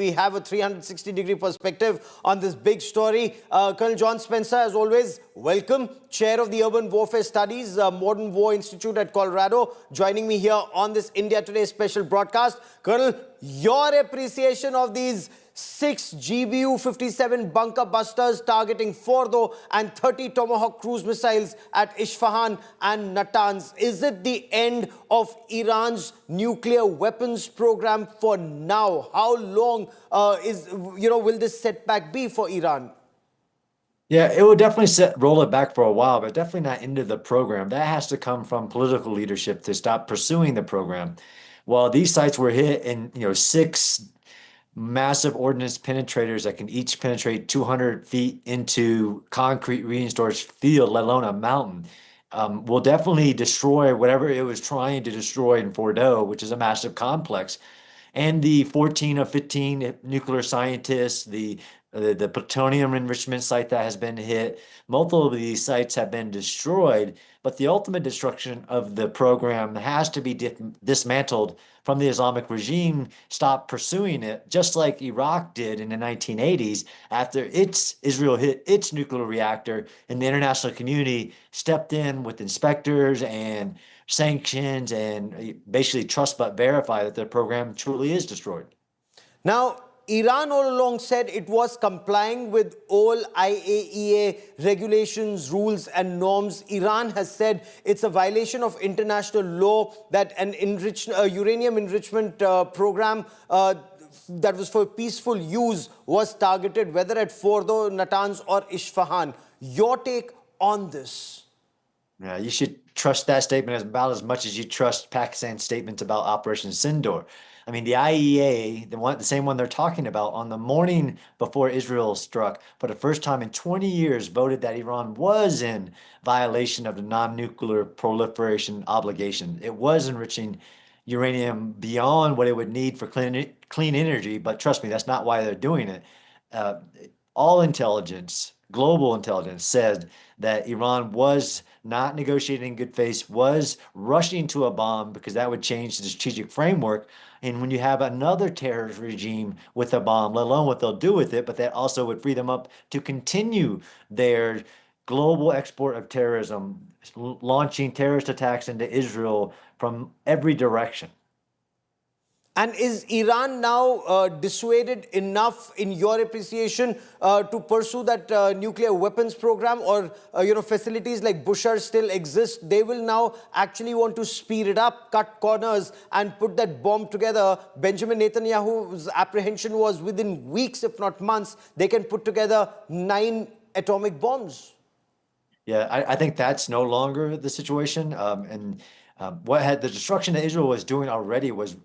We have a 360-degree perspective on this big story. Colonel John Spencer, as always, welcome. Chair of the Urban Warfare Studies, Modern War Institute at Colorado, joining me here on this India Today special broadcast. Colonel, your appreciation of these 6 GBU-57 bunker busters targeting Fordo and 30 Tomahawk cruise missiles at Isfahan and Natanz. Is it the end of Iran's nuclear weapons program for now? How long will this setback be for Iran? Yeah, it will definitely roll it back for a while, but definitely not into the program. That has to come from political leadership to stop pursuing the program. While these sites were hit in, 6 massive ordnance penetrators that can each penetrate 200 feet into concrete reinforced field, let alone a mountain, will definitely destroy whatever it was trying to destroy in Fordo, which is a massive complex. And the 14 of 15 nuclear scientists, the plutonium enrichment site that has been hit, multiple of these sites have been destroyed, but the ultimate destruction of the program has to be dismantled from the Islamic regime, stop pursuing it, just like Iraq did in the 1980s after Israel hit its nuclear reactor, and the international community stepped in with inspectors and sanctions and basically trust but verify that the program truly is destroyed. Now, Iran all along said it was complying with all IAEA regulations, rules and norms. Iran has said it's a violation of international law that an uranium enrichment program that was for peaceful use was targeted, whether at Fordo, Natanz or Isfahan. Your take on this? Yeah, you should trust that statement about as much as you trust Pakistan's statements about Operation Sindoor. I mean, the IEA, the same one they're talking about, on the morning before Israel struck, for the first time in 20 years, voted that Iran was in violation of the non-nuclear proliferation obligation. It was enriching uranium beyond what it would need for clean energy, but trust me, that's not why they're doing it. All intelligence, global intelligence, said that Iran was not negotiating in good faith, was rushing to a bomb because that would change the strategic framework. And when you have another terrorist regime with a bomb, let alone what they'll do with it, but that also would free them up to continue their global export of terrorism, launching terrorist attacks into Israel from every direction. And is Iran now dissuaded enough, in your appreciation, to pursue that nuclear weapons program, or facilities like Bushehr still exist? They will now actually want to speed it up, cut corners, and put that bomb together. Benjamin Netanyahu's apprehension was within weeks, if not months, they can put together 9 atomic bombs. Yeah, I think that's no longer the situation. What the destruction that Israel was doing already was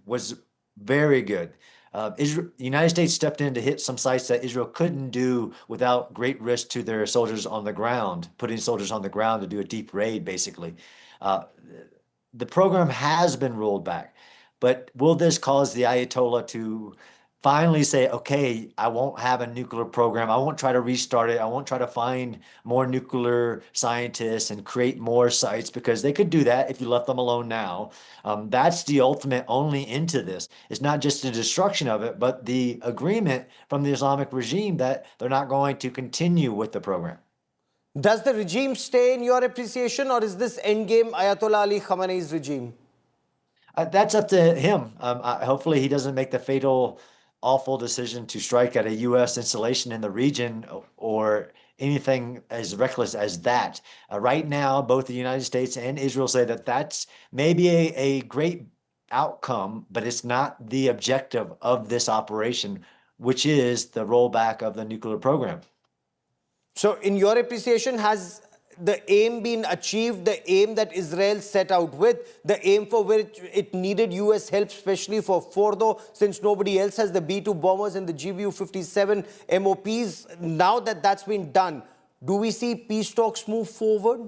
very good. The United States stepped in to hit some sites that Israel couldn't do without great risk to their soldiers on the ground, putting soldiers on the ground to do a deep raid, basically. The program has been rolled back, but will this cause the Ayatollah to finally say, okay, I won't have a nuclear program. I won't try to restart it. I won't try to find more nuclear scientists and create more sites, because they could do that if you left them alone now. That's the ultimate only into this. It's not just the destruction of it, but the agreement from the Islamic regime that they're not going to continue with the program. Does the regime stay in your appreciation, or is this endgame Ayatollah Ali Khamenei's regime? That's up to him. Hopefully he doesn't make the fatal, awful decision to strike at a U.S. installation in the region or anything as reckless as that. Right now, both the United States and Israel say that that's maybe a great outcome, but it's not the objective of this operation, which is the rollback of the nuclear program. So in your appreciation, has the aim been achieved, the aim that Israel set out with, the aim for which it needed US help, especially for Fordo, since nobody else has the B-2 bombers and the GBU-57 MOPs? Now that that's been done, do we see peace talks move forward?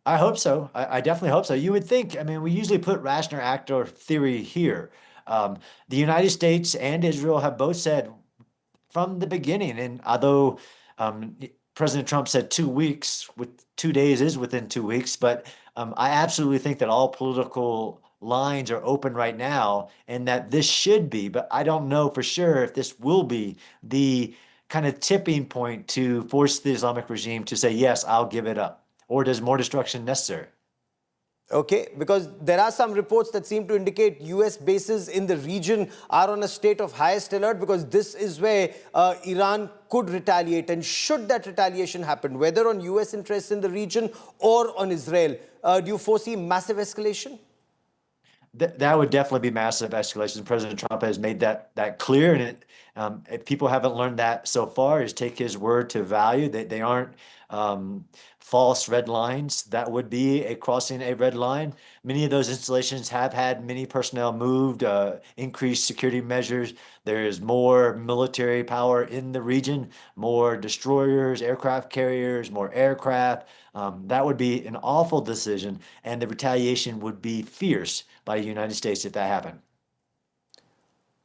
I hope so. I definitely hope so. You would think, I mean, we usually put rational actor theory here. The United States and Israel have both said from the beginning, and although President Trump said 2 weeks, with 2 days is within 2 weeks, but I absolutely think that all political lines are open right now, and that this should be, but I don't know for sure if this will be the kind of tipping point to force the Islamic regime to say, yes, I'll give it up, or does more destruction necessary? Okay, because there are some reports that seem to indicate US bases in the region are on a state of highest alert because this is where Iran could retaliate. And should that retaliation happen, whether on US interests in the region or on Israel, do you foresee massive escalation? That would definitely be massive escalation. President Trump has made that clear, and if people haven't learned that so far, is take his word to value. They aren't false red lines. That would be a crossing a red line. Many of those installations have had many personnel moved, increased security measures. There is more military power in the region, more destroyers, aircraft carriers, more aircraft. That would be an awful decision, and the retaliation would be fierce by the United States if that happened.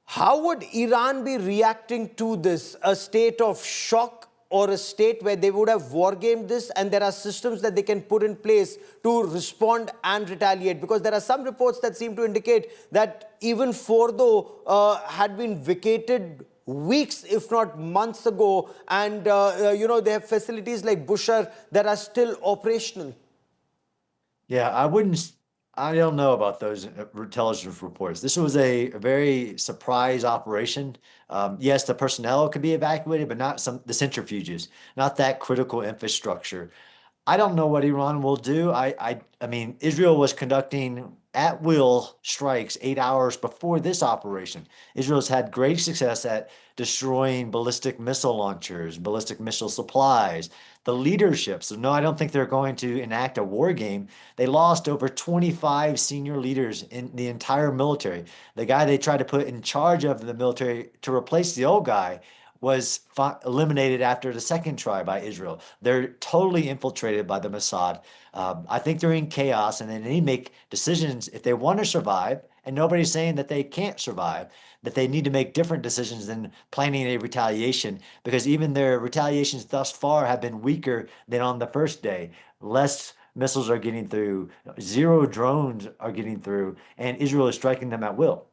How would Iran be reacting to this? A state of shock or a state where they would have wargamed this and there are systems that they can put in place to respond and retaliate? Because there are some reports that seem to indicate that even Fordo had been vacated weeks, if not months ago, and they have facilities like Bushehr that are still operational. Yeah, I don't know about those intelligence reports. This was a very surprise operation. Yes, the personnel could be evacuated, but not the centrifuges, not that critical infrastructure. I don't know what Iran will do. I mean, Israel was conducting at will strikes 8 hours before this operation. Israel's had great success at destroying ballistic missile launchers, ballistic missile supplies, the leadership. So no, I don't think they're going to enact a war game. They lost over 25 senior leaders in the entire military. The guy they tried to put in charge of the military to replace the old guy was eliminated after the second try by Israel. They're totally infiltrated by the Mossad. I think they're in chaos, and they need to make decisions if they want to survive. And nobody's saying that they can't survive, that they need to make different decisions than planning a retaliation, because even their retaliations thus far have been weaker than on the first day. Less missiles are getting through, zero drones are getting through, and Israel is striking them at will.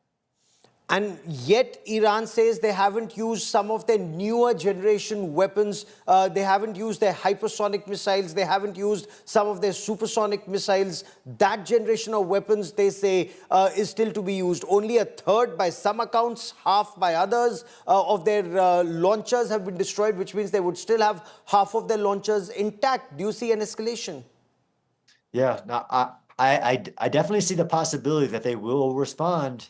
And yet Iran says they haven't used some of their newer generation weapons. They haven't used their hypersonic missiles. They haven't used some of their supersonic missiles. That generation of weapons, they say, is still to be used. Only a third by some accounts, half by others, of their launchers have been destroyed, which means they would still have half of their launchers intact. Do you see an escalation? Yeah, no, I definitely see the possibility that they will respond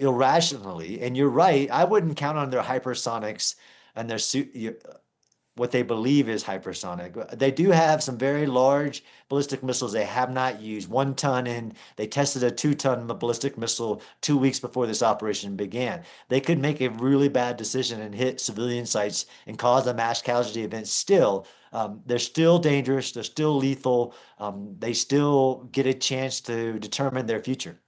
irrationally. And you're right, I wouldn't count on their hypersonics and what they believe is hypersonic. They do have some very large ballistic missiles they have not used. 1 ton, and they tested a 2 ton ballistic missile 2 weeks before this operation began. They could make a really bad decision and hit civilian sites and cause a mass casualty event still. They're still dangerous. They're still lethal. They still get a chance to determine their future.